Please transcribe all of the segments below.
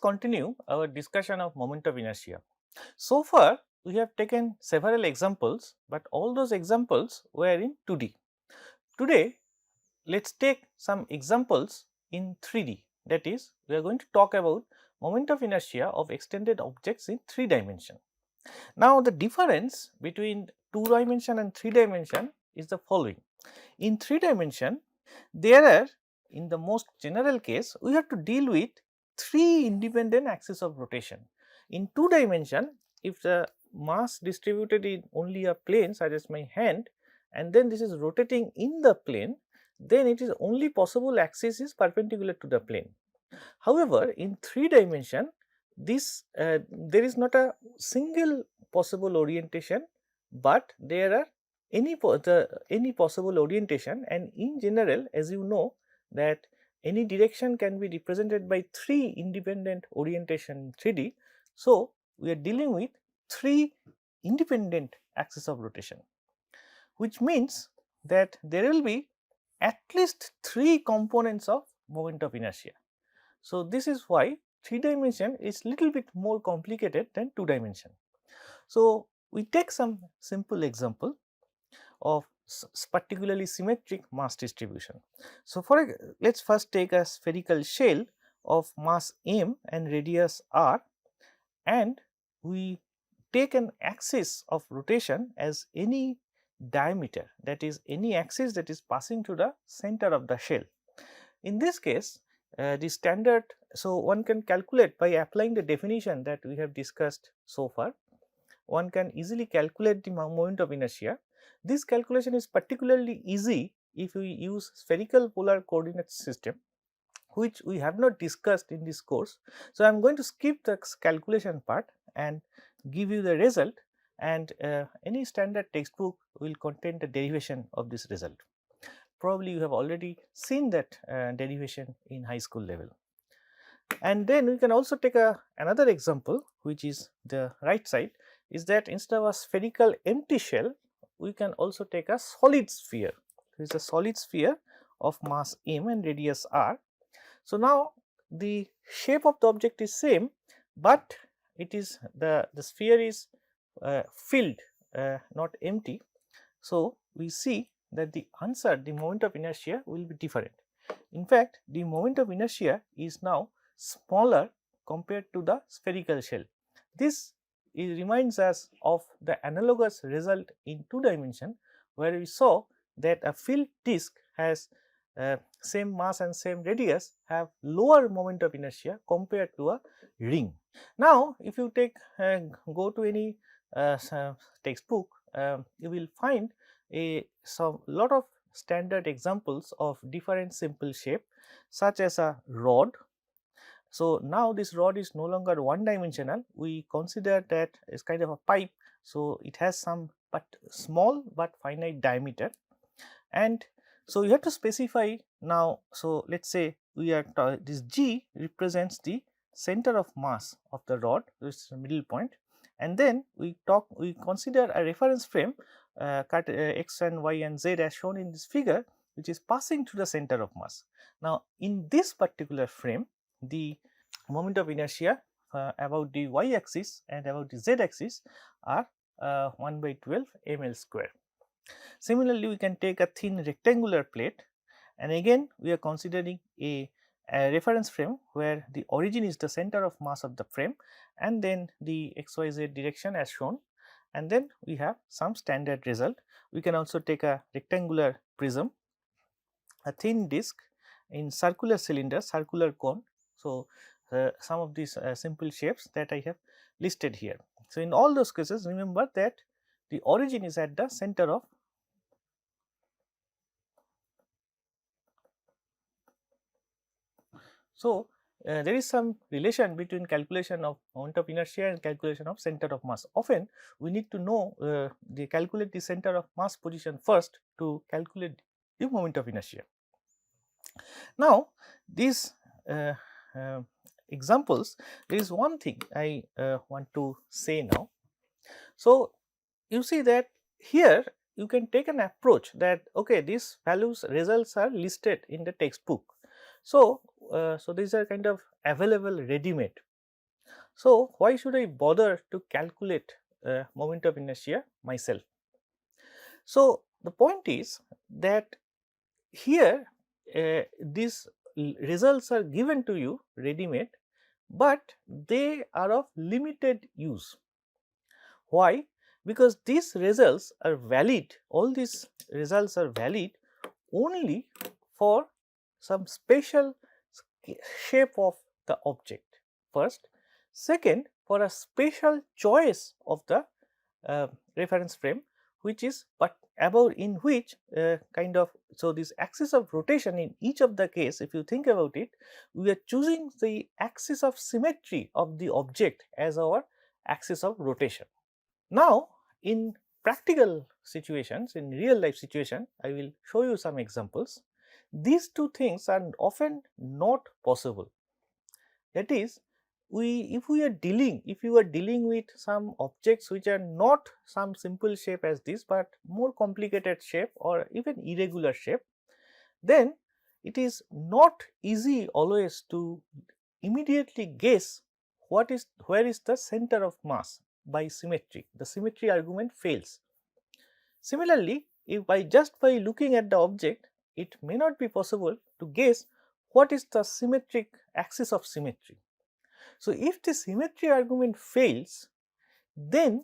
continue our discussion of moment of inertia. So far we have taken several examples, but all those examples were in 2D. Today let us take some examples in 3D, that is we are going to talk about moment of inertia of extended objects in 3 dimension. Now the difference between 2 dimension and 3 dimension is the following. In 3 dimension there are, in the most general case, we have to deal with 3 independent axes of rotation. In 2 dimension, if the mass distributed in only a plane such as my hand, and then this is rotating in the plane, then it is only possible axis is perpendicular to the plane. However, in 3 dimension, this there is not a single possible orientation, but there are any possible orientation, and in general, as you know, that any direction can be represented by 3 independent orientation in 3D. So, we are dealing with 3 independent axes of rotation, which means that there will be at least 3 components of moment of inertia. So, this is why 3 dimension is little bit more complicated than 2 dimension. So, we take some simple example of particularly symmetric mass distribution. So, let us first take a spherical shell of mass m and radius r, and we take an axis of rotation as any diameter, that is any axis that is passing through the center of the shell. In this case, the standard, so one can calculate by applying the definition that we have discussed so far, one can easily calculate the moment of inertia. This calculation is particularly easy if we use spherical polar coordinate system, which we have not discussed in this course. So, I am going to skip the calculation part and give you the result, and any standard textbook will contain the derivation of this result. Probably you have already seen that derivation in high school level. And then we can also take another example, which is the right side, is that instead of a spherical empty shell, we can also take a solid sphere. It is a solid sphere of mass m and radius r. So, now the shape of the object is same, but it is the sphere is filled, not empty. So, we see that the answer, the moment of inertia, will be different. In fact, the moment of inertia is now smaller compared to the spherical shell. This reminds us of the analogous result in 2 dimension, where we saw that a filled disk has same mass and same radius have lower moment of inertia compared to a ring. Now, if you take go to any textbook, you will find some lot of standard examples of different simple shape, such as a rod. So, now this rod is no longer one dimensional, we consider that as kind of a pipe. So, it has some but small but finite diameter, and so you have to specify now. So, let us say we are this G represents the center of mass of the rod, which is the middle point, and then we consider a reference frame x and y and z as shown in this figure, which is passing through the center of mass. Now, in this particular frame, the moment of inertia about the y axis and about the z axis are 1 by 12 ml square. Similarly, we can take a thin rectangular plate, and again we are considering a reference frame where the origin is the center of mass of the frame, and then the xyz direction as shown, and then we have some standard result. We can also take a rectangular prism, a thin disc in circular cylinder, circular cone. So, some of these simple shapes that I have listed here. So, in all those cases, remember that the origin is at the center of . So, there is some relation between calculation of moment of inertia and calculation of center of mass. Often we need to know calculate the center of mass position first to calculate the moment of inertia. Now, these examples, there is one thing I want to say now. So, you see that here you can take an approach that okay, these values results are listed in the textbook. So, so these are kind of available ready made. So, why should I bother to calculate moment of inertia myself? So, the point is that here these results are given to you ready made, but they are of limited use. Why? Because these results are valid, all these results are valid only for some special shape of the object first. Second, for a special choice of the reference frame, which is but above in which kind of, so this axis of rotation in each of the case, if you think about it, we are choosing the axis of symmetry of the object as our axis of rotation. Now, in practical situations, in real life situation, I will show you some examples. These two things are often not possible. That is, if you are dealing with some objects which are not some simple shape as this, but more complicated shape or even irregular shape, then it is not easy always to immediately guess where is the center of mass by symmetry. The symmetry argument fails. Similarly, if by looking at the object, it may not be possible to guess what is the symmetric axis of symmetry. So, if the symmetry argument fails, then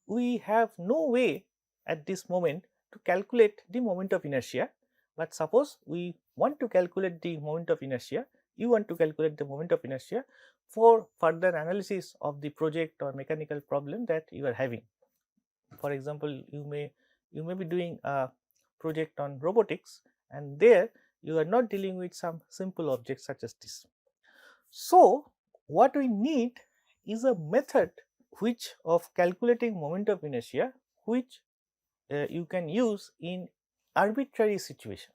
we have no way at this moment to calculate the moment of inertia. But suppose we want to calculate the moment of inertia, you want to calculate the moment of inertia for further analysis of the project or mechanical problem that you are having. For example, you may be doing a project on robotics, and there you are not dealing with some simple objects such as this. So, what we need is a method which of calculating moment of inertia which you can use in arbitrary situation.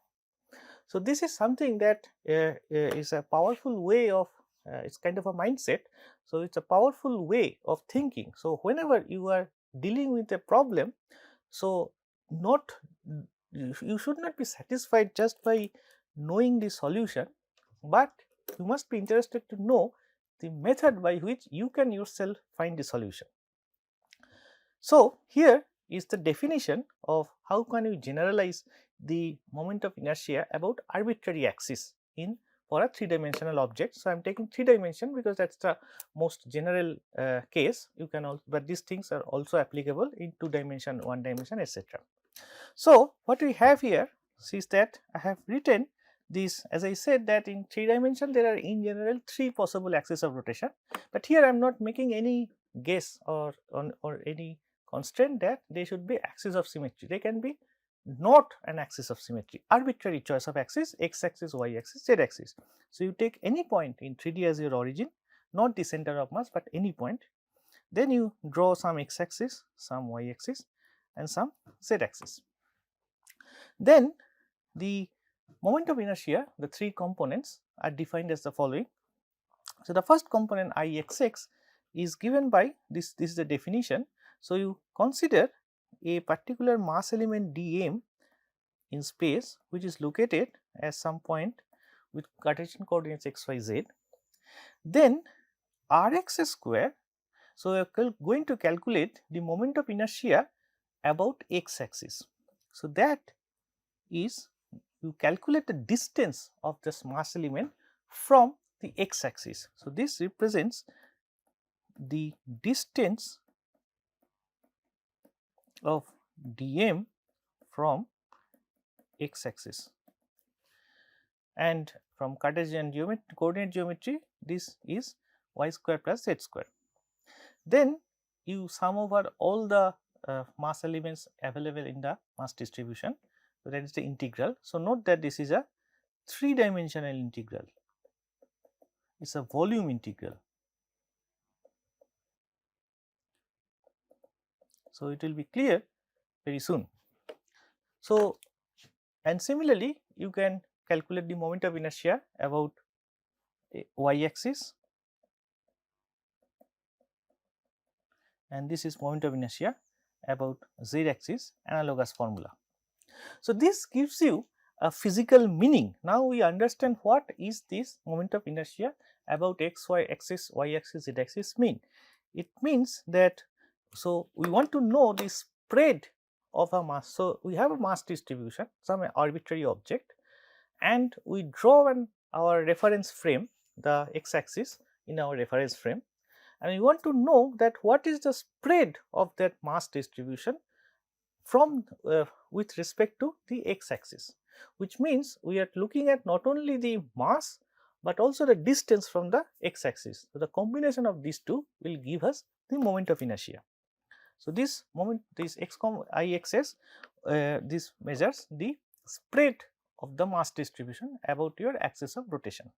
So, this is something that is a powerful way of it's kind of a mindset. So, it is a powerful way of thinking. So, whenever you are dealing with a problem, so not you should not be satisfied just by knowing the solution, but you must be interested to know the method by which you can yourself find the solution. So, here is the definition of how can you generalize the moment of inertia about arbitrary axis in for a 3-dimensional object. So, I am taking 3 dimension because that is the most general case. You can also, but these things are also applicable in 2 dimension, 1 dimension, etc. So, what we have here is that I have written this, as I said, that in 3 dimension there are in general 3 possible axes of rotation, but here I am not making any guess or any constraint that they should be axis of symmetry. They can be not an axis of symmetry, arbitrary choice of axis, x axis, y axis, z axis. So, you take any point in 3D as your origin, not the center of mass, but any point, then you draw some x axis, some y axis and some z axis. Then the moment of inertia, the 3 components are defined as the following. So, the first component Ixx is given by this is the definition. So, you consider a particular mass element dm in space which is located at some point with Cartesian coordinates x, y, z. Then Rx square. So, we are going to calculate the moment of inertia about x axis. So, that is you calculate the distance of this mass element from the x axis. So, this represents the distance of dm from x axis, and from Cartesian coordinate geometry this is y square plus z square. Then you sum over all the mass elements available in the mass distribution. So, that is the integral. So, note that this is a 3-dimensional integral, it is a volume integral. So, it will be clear very soon. So, and similarly you can calculate the moment of inertia about y axis, and this is moment of inertia about z axis, analogous formula. So, this gives you a physical meaning. Now we understand what is this moment of inertia about x, y axis, y axis, z axis mean. It means that, so we want to know the spread of a mass. So we have a mass distribution, some arbitrary object, and we draw our reference frame, the x axis in our reference frame, and we want to know that what is the spread of that mass distribution from with respect to the x axis, which means we are looking at not only the mass but also the distance from the x axis. So, the combination of these two will give us the moment of inertia. So, this moment, this IXS, this measures the spread of the mass distribution about your axis of rotation.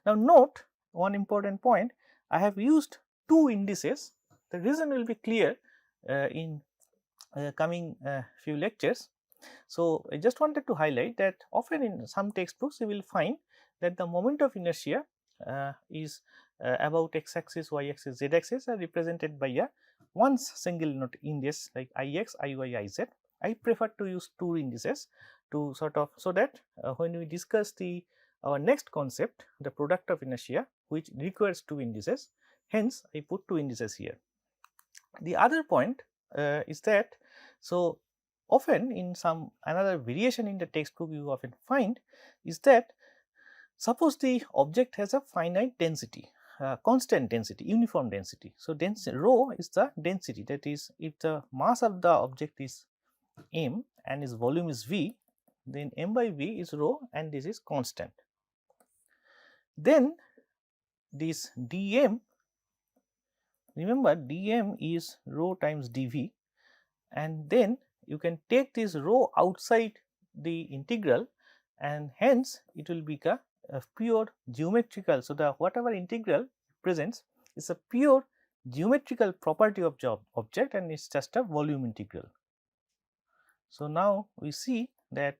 Now, note one important point, I have used two indices. The reason will be clear in coming few lectures. So, I just wanted to highlight that often in some textbooks you will find that the moment of inertia is about x axis, y axis, z axis are represented by a one single note index like Ix, Iy, Iz. I prefer to use two indices to sort of, so that when we discuss the our next concept, the product of inertia, which requires two indices, hence I put two indices here. The other point is that, so often in some another variation in the textbook you often find is that, suppose the object has a finite density, constant density, uniform density. So, rho is the density, that is, if the mass of the object is m and its volume is v, then m by v is rho and this is constant. Then this dm, remember dm is rho times dv, and then you can take this rho outside the integral and hence it will become a pure geometrical. So, the whatever integral presents is a pure geometrical property of the object and it is just a volume integral. So, now we see that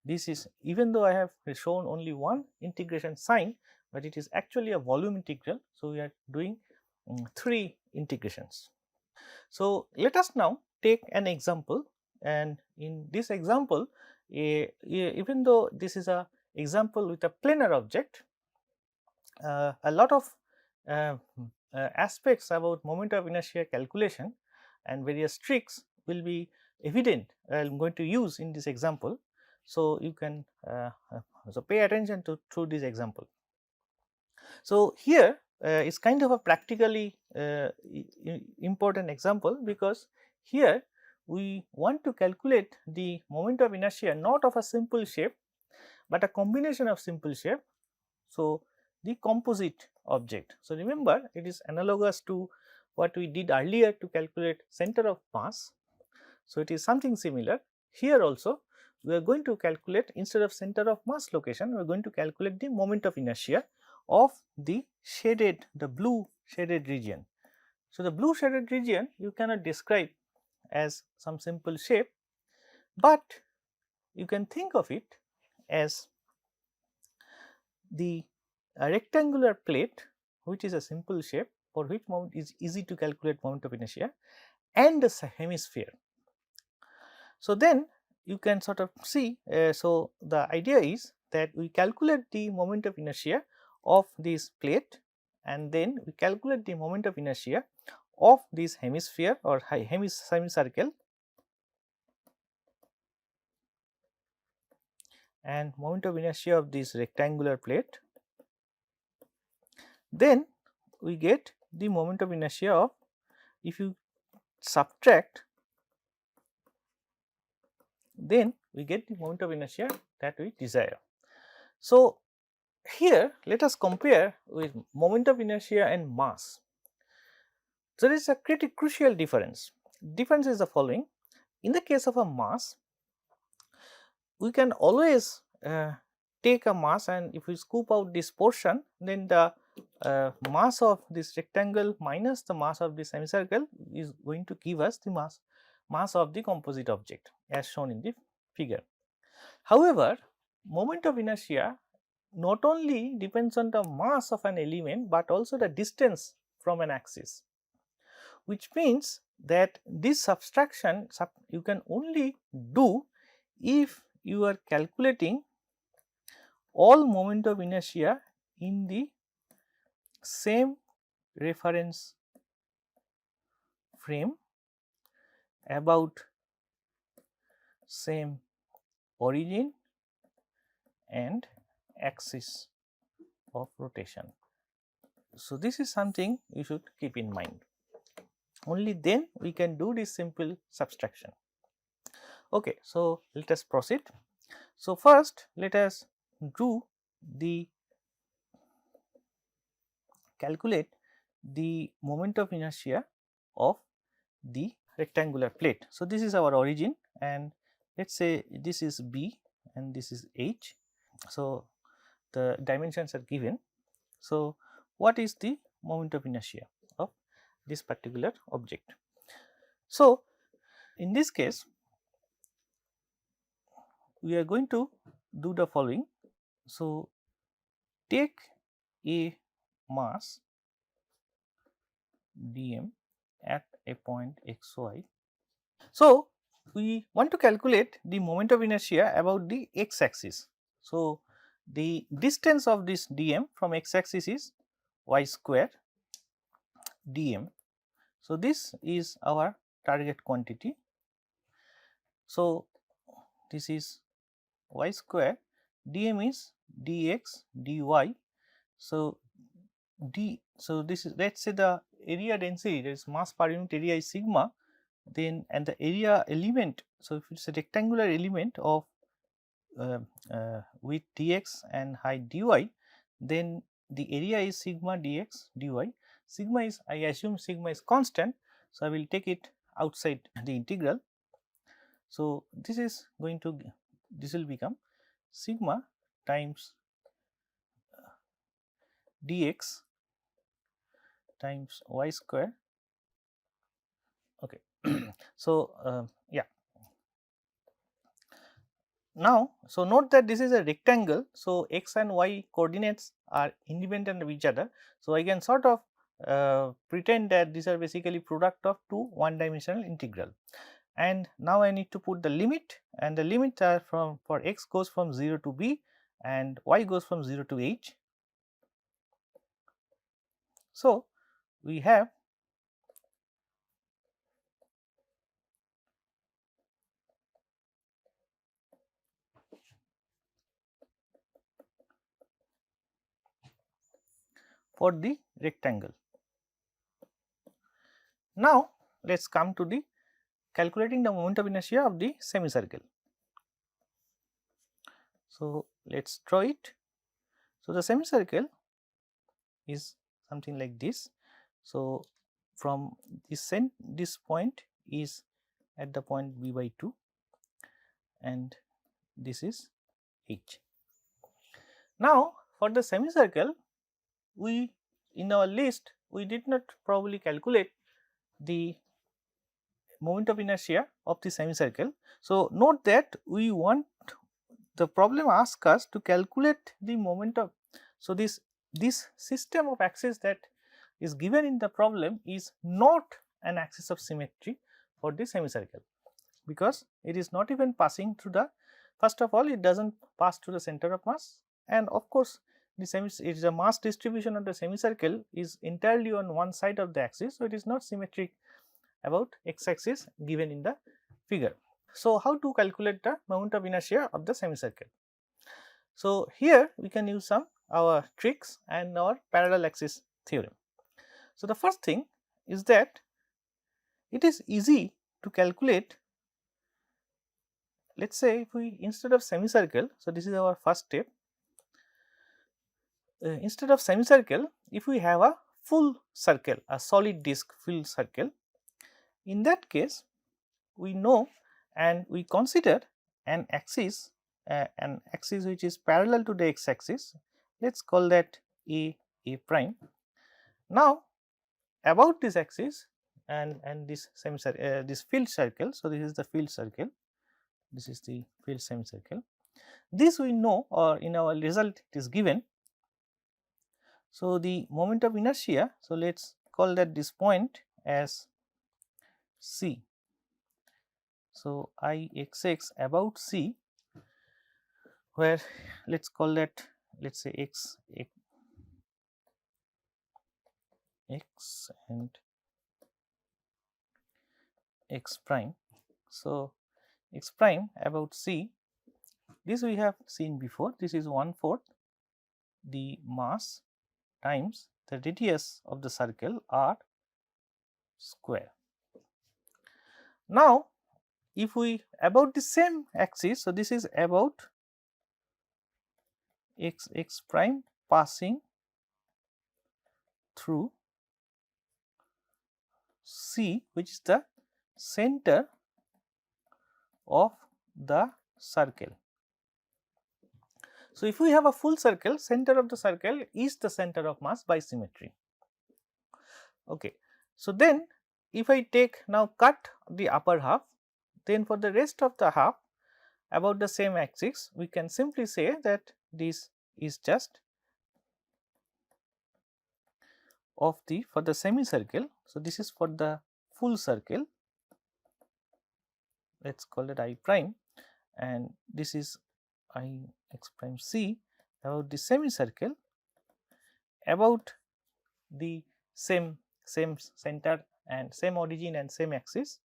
this is, even though I have shown only one integration sign, but it is actually a volume integral. So, we are doing three integrations. So, let us now take an example, and in this example even though this is a example with a planar object, a lot of aspects about moment of inertia calculation and various tricks will be evident I am going to use in this example. So, you can so pay attention to through this example. So, here is kind of a practically important example, because here we want to calculate the moment of inertia not of a simple shape, but a combination of simple shape. So, the composite object. So, remember it is analogous to what we did earlier to calculate center of mass. So, it is something similar. Here also we are going to calculate, instead of center of mass location, we are going to calculate the moment of inertia of the shaded, the blue shaded region. So, the blue shaded region you cannot describe as some simple shape, but you can think of it as the rectangular plate, which is a simple shape for which moment is easy to calculate moment of inertia, and a hemisphere. So, then you can sort of see, so the idea is that we calculate the moment of inertia of this plate and then we calculate the moment of inertia of this hemisphere or semicircle and moment of inertia of this rectangular plate. Then we get the moment of inertia of, if you subtract, then we get the moment of inertia that we desire. So, here let us compare with moment of inertia and mass. There is a crucial difference. Difference is the following. In the case of a mass, we can always take a mass, and if we scoop out this portion, then the mass of this rectangle minus the mass of this semicircle is going to give us the mass of the composite object as shown in the figure. However, moment of inertia not only depends on the mass of an element, but also the distance from an axis, which means that this subtraction you can only do if you are calculating all moment of inertia in the same reference frame about same origin and axis of rotation. So, this is something you should keep in mind. Only then we can do this simple subtraction. Okay, so let us proceed. So, first let us do the calculate the moment of inertia of the rectangular plate. So, this is our origin and let us say this is B and this is H. So, the dimensions are given. So, what is the moment of inertia of this particular object? So, in this case we are going to do the following. So, take a mass dm at a point x y. So, we want to calculate the moment of inertia about the x axis. So, the distance of this dm from x axis is y square dm. So, this is our target quantity. So, this is y square, dm is dx dy. So, this is, let us say the area density, that is mass per unit area is sigma, then and the area element. So, if it is a rectangular element of with dx and height dy, then the area is sigma dx dy. Sigma is, I assume sigma is constant. So, I will take it outside the integral. So, this is going to, this will become sigma times dx times y square. Okay. So, yeah. Now, so note that this is a rectangle. So, x and y coordinates are independent of each other. So, I can sort of pretend that these are basically product of two one dimensional integral. And now I need to put the limit, and the limits are from, for x goes from 0 to b and y goes from 0 to h. So, we have for the rectangle. Now, let us come to the calculating the moment of inertia of the semicircle. So, let us draw it. So, the semicircle is something like this. So, from this point is at the point b by 2 and this is h. Now, for the semicircle, we in our list we did not probably calculate the moment of inertia of the semicircle. So, note that we want, the problem asks us to calculate the moment of. So, this system of axis that is given in the problem is not an axis of symmetry for the semicircle, because it is not even passing through the, first of all it does not pass through the center of mass, and of course, it is a mass distribution of the semicircle is entirely on one side of the axis. So, it is not symmetric about x axis given in the figure. So, how to calculate the moment of inertia of the semicircle? So, here we can use some our tricks and our parallel axis theorem. So, the first thing is that it is easy to calculate. Let us say if we, instead of semicircle, so this is our first step, instead of semicircle, if we have a full circle, a solid disk filled circle, in that case we know and we consider an axis which is parallel to the x axis. Let us call that a prime. Now, about this axis and this semicircle, this filled circle. So, this is the filled circle, this is the filled semicircle. This we know, or in our result it is given. So, the moment of inertia, so let us call that this point as C. So, I x x about C, where let us call that, let us say x and x prime. So, x prime about c, this we have seen before, this is 1/4 the mass times the radius of the circle r square. Now, if we about the same axis, so this is about x prime passing through C, which is the center of the circle. So, if we have a full circle, center of the circle is the center of mass by symmetry. Okay. So, then if I take now cut the upper half, then for the rest of the half about the same axis, we can simply say that this is just of the for the semicircle. So, this is for the full circle, let us call it I prime, and this is I x prime c about the semicircle about the same center and same origin and same axis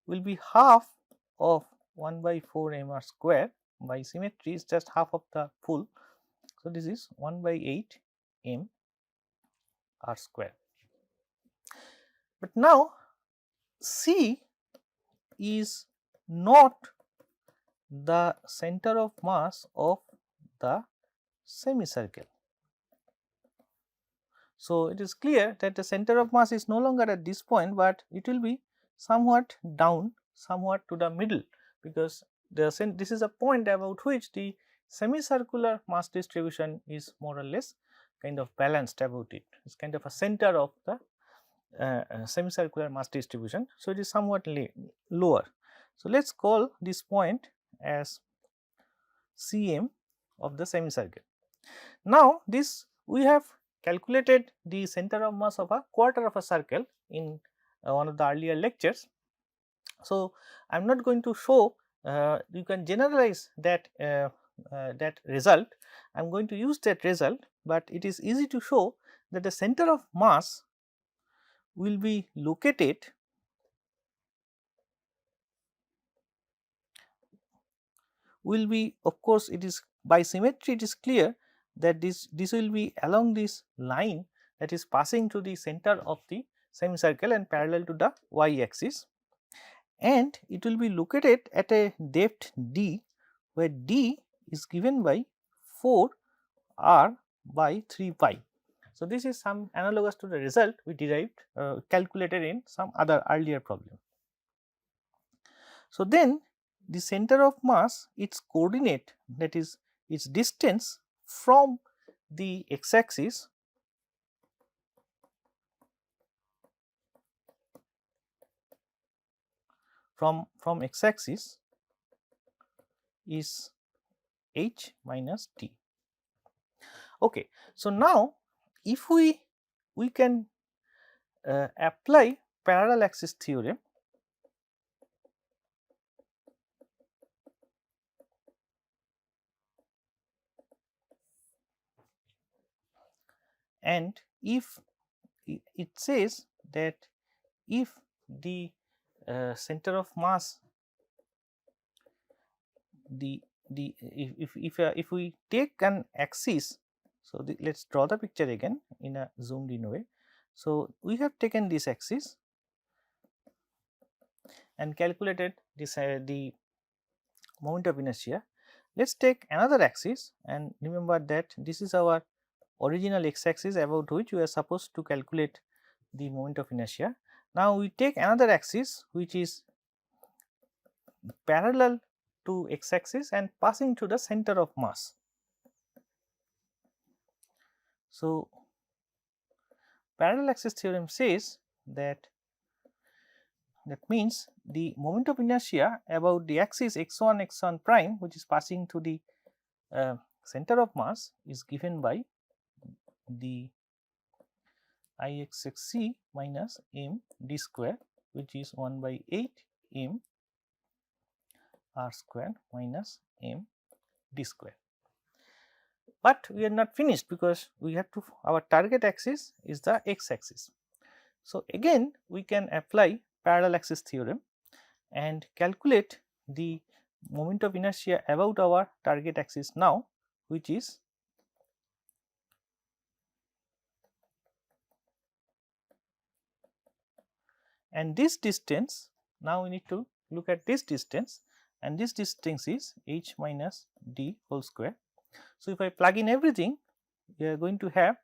will be half of 1/4 m r square, by symmetry is just half of the full. So, this is 1/8 m r square. But now C is not the center of mass of the semicircle. So, it is clear that the center of mass is no longer at this point, but it will be somewhat down, somewhat to the middle, because this is a point about which the semicircular mass distribution is more or less kind of balanced about it. It is kind of a center of the semicircular mass distribution. So, it is somewhat lower. So, let us call this point as Cm of the semicircle. Now, this we have calculated the center of mass of a quarter of a circle in one of the earlier lectures. So, I am not going to show, you can generalize that that result. I am going to use that result, but it is easy to show that the center of mass will be located of course, it is by symmetry, it is clear that this will be along this line that is passing through the center of the semicircle and parallel to the y axis, and it will be located at a depth d, where d is given by 4 r by 3 pi. So, this is some analogous to the result we derived calculated in some other earlier problem. So, then the center of mass, its coordinate, that is its distance from the x axis from x axis is h minus t. Okay. So, now if we can apply parallel axis theorem, and if it says that if the center of mass, if we take an axis, so let us draw the picture again in a zoomed in way. So, we have taken this axis and calculated this the moment of inertia. Let us take another axis, and remember that this is our original x axis about which we are supposed to calculate the moment of inertia. Now, we take another axis which is parallel to x axis and passing to the center of mass. So, parallel axis theorem says that means the moment of inertia about the axis x1 prime, which is passing to the center of mass, is given by the Ixxc minus m d square, which is 1/8 m r square minus m d square. but we are not finished because we have to, our target axis is the x axis. So, again we can apply parallel axis theorem and calculate the moment of inertia about our target axis now, which is and this distance. Now, we need to look at this distance, and this distance is h minus d whole square. So, if I plug in everything, we are going to have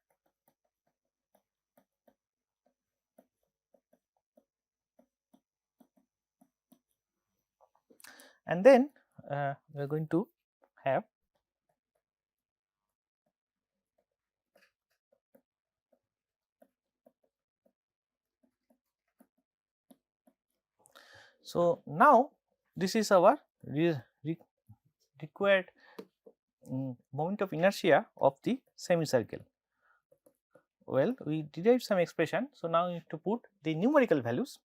and then we are going to have so now this is our required moment of inertia of the semicircle. Well, we derived some expression. So, now we need to put the numerical values.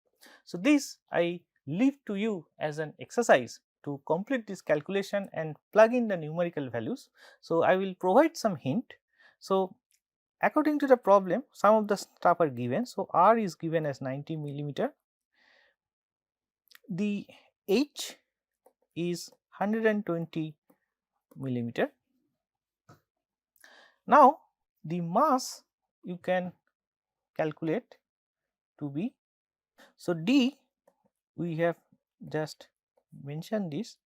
So, this I leave to you as an exercise to complete this calculation and plug in the numerical values. So, I will provide some hint. So, according to the problem, some of the stuff are given. So, R is given as 90 millimeter, the H is 120 millimeter. Now, the mass you can calculate to be, so D we have just mentioned this,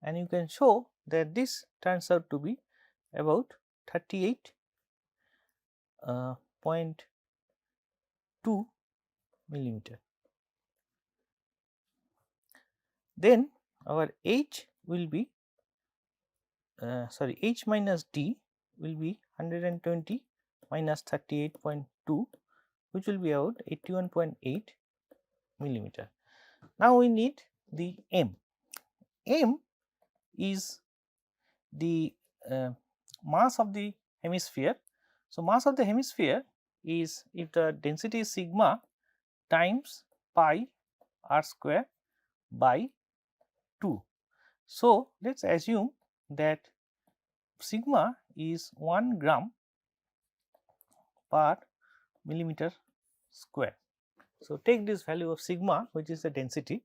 and you can show that this turns out to be about 38.2 millimeter. Then our H will be H minus D will be 120 minus 38.2, which will be about 81.8 millimeter. Now, we need the M. M is the mass of the hemisphere. So, mass of the hemisphere is, if the density is sigma times pi r square by 2. So, let us assume that sigma is 1 gram per millimeter square. So, take this value of sigma, which is the density,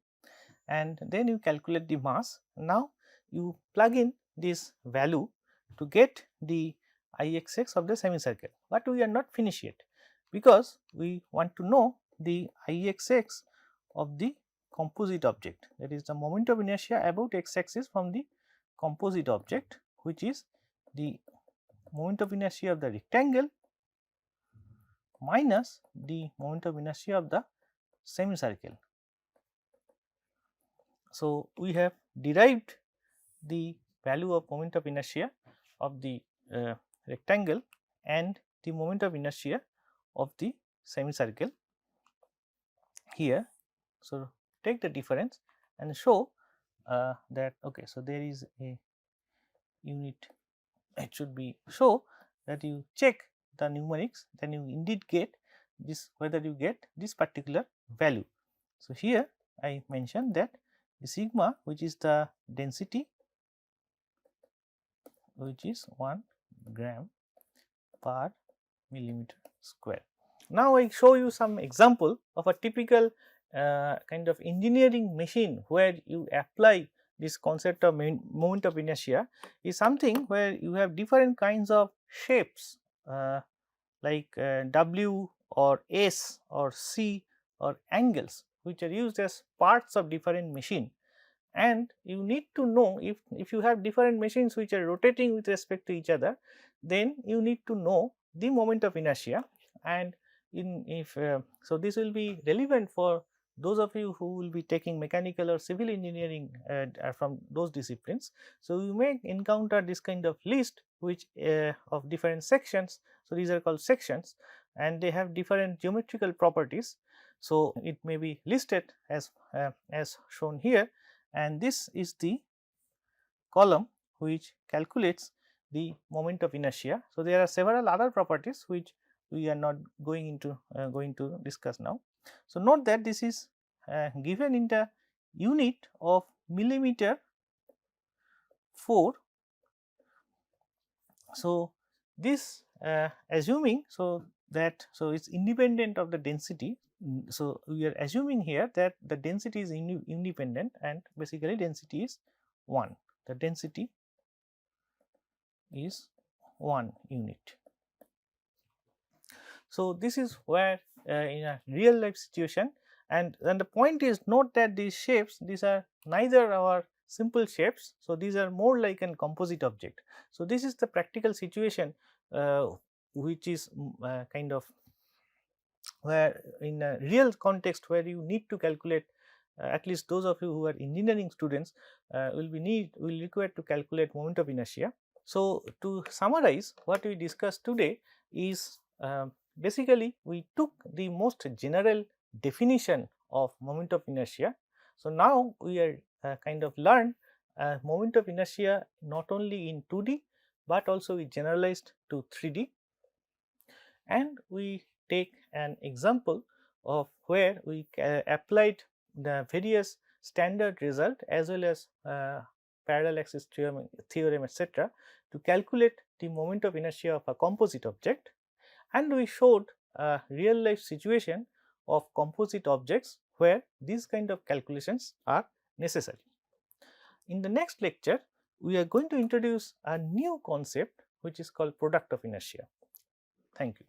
and then you calculate the mass. Now, you plug in this value to get the Ixx of the semicircle, but we are not finished yet, because we want to know the Ixx of the composite object, that is the moment of inertia about x axis from the composite object, which is the moment of inertia of the rectangle minus the moment of inertia of the semicircle. So, we have derived the value of moment of inertia of the rectangle and the moment of inertia of the semicircle here. So, take the difference and show that okay. So, there is a unit, it should be show that you check the numerics, then you indeed get this, whether you get this particular value. So, here I mentioned that the sigma, which is the density, which is 1 gram per millimeter square. Now, I show you some example of a typical kind of engineering machine where you apply this concept of moment of inertia, is something where you have different kinds of shapes like W or S or C or angles, which are used as parts of different machine. And you need to know, if you have different machines which are rotating with respect to each other, then you need to know the moment of inertia. And so this will be relevant for those of you who will be taking mechanical or civil engineering from those disciplines. So, you may encounter this kind of list which of different sections. So, these are called sections, and they have different geometrical properties. So, it may be listed as shown here, and this is the column which calculates the moment of inertia. So, there are several other properties which we are not going to discuss now. So, note that this is given in the unit of millimeter 4 So, this assuming so it's independent of the density. So, we are assuming here that the density is independent and basically density is 1, the density is 1 unit. So, this is where in a real life situation, and then the point is, note that these shapes, these are neither our simple shapes. So, these are more like an composite object. So, this is the practical situation which is kind of where in a real context where you need to calculate, at least those of you who are engineering students will require to calculate moment of inertia. So, to summarize, what we discussed today is basically we took the most general definition of moment of inertia. So, now we are kind of learned moment of inertia not only in 2D, but also we generalized to 3D, and we take an example of where we applied the various standard result as well as parallel axis theorem etc. to calculate the moment of inertia of a composite object, and we showed a real life situation of composite objects where these kind of calculations are necessary. In the next lecture, we are going to introduce a new concept which is called product of inertia. Thank you.